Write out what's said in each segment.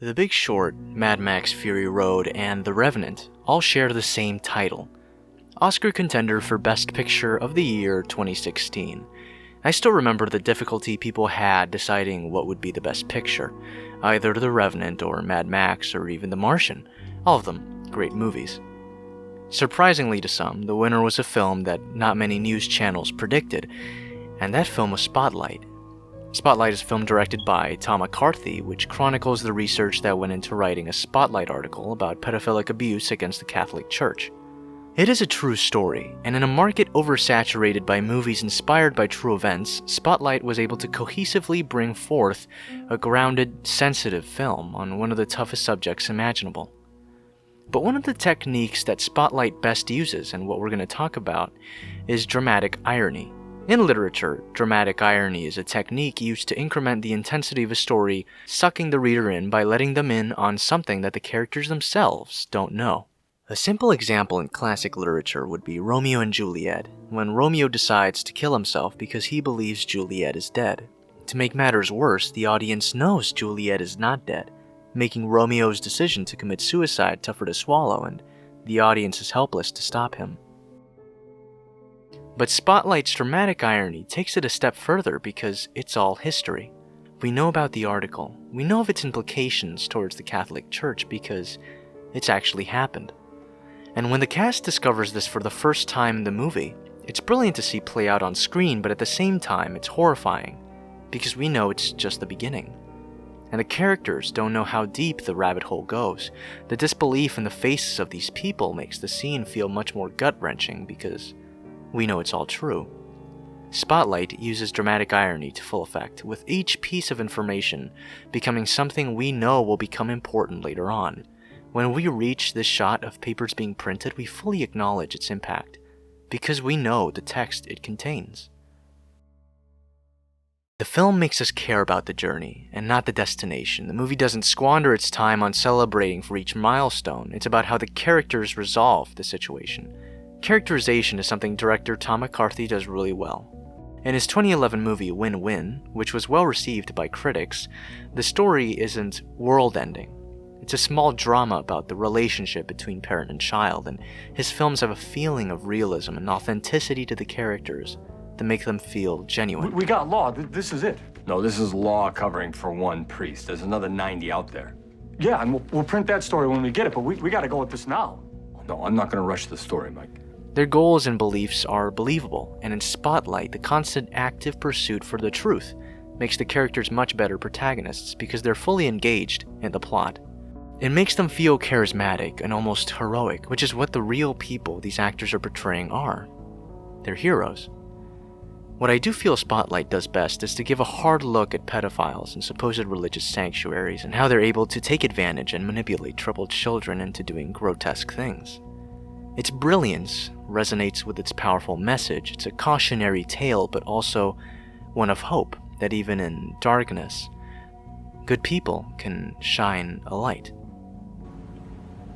The Big Short, Mad Max Fury Road, and The Revenant all share the same title, Oscar contender for Best Picture of the year 2016. I still remember the difficulty people had deciding what would be the best picture, either The Revenant or Mad Max or even The Martian, all of them great movies. Surprisingly to some, the winner was a film that not many news channels predicted, and that film was Spotlight. Spotlight is a film directed by Tom McCarthy, which chronicles the research that went into writing a Spotlight article about pedophilic abuse against the Catholic Church. It is a true story, and in a market oversaturated by movies inspired by true events, Spotlight was able to cohesively bring forth a grounded, sensitive film on one of the toughest subjects imaginable. But one of the techniques that Spotlight best uses, and what we're going to talk about, is dramatic irony. In literature, dramatic irony is a technique used to increment the intensity of a story, sucking the reader in by letting them in on something that the characters themselves don't know. A simple example in classic literature would be Romeo and Juliet, when Romeo decides to kill himself because he believes Juliet is dead. To make matters worse, the audience knows Juliet is not dead, making Romeo's decision to commit suicide tougher to swallow, and the audience is helpless to stop him. But Spotlight's dramatic irony takes it a step further because it's all history. We know about the article, we know of its implications towards the Catholic Church because it's actually happened. And when the cast discovers this for the first time in the movie, it's brilliant to see play out on screen, but at the same time it's horrifying, because we know it's just the beginning. And the characters don't know how deep the rabbit hole goes. The disbelief in the faces of these people makes the scene feel much more gut-wrenching because we know it's all true. Spotlight uses dramatic irony to full effect, with each piece of information becoming something we know will become important later on. When we reach this shot of papers being printed, we fully acknowledge its impact, because we know the text it contains. The film makes us care about the journey, and not the destination. The movie doesn't squander its time on celebrating for each milestone. It's about how the characters resolve the situation. Characterization is something director Tom McCarthy does really well. In his 2011 movie Win-Win, which was well received by critics, the story isn't world-ending. It's a small drama about the relationship between parent and child, and his films have a feeling of realism and authenticity to the characters that make them feel genuine. We got law. This is it. No, this is law covering for one priest. There's another 90 out there. Yeah, and we'll print that story when we get it, but we got to go with this now. No, I'm not going to rush the story, Mike. Their goals and beliefs are believable, and in Spotlight, the constant active pursuit for the truth makes the characters much better protagonists because they're fully engaged in the plot. It makes them feel charismatic and almost heroic, which is what the real people these actors are portraying are. They're heroes. What I do feel Spotlight does best is to give a hard look at pedophiles and supposed religious sanctuaries and how they're able to take advantage and manipulate troubled children into doing grotesque things. Its brilliance resonates with its powerful message. It's a cautionary tale, but also one of hope that even in darkness, good people can shine a light.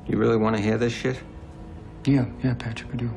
You really want to hear this shit? Yeah, Patrick, I do.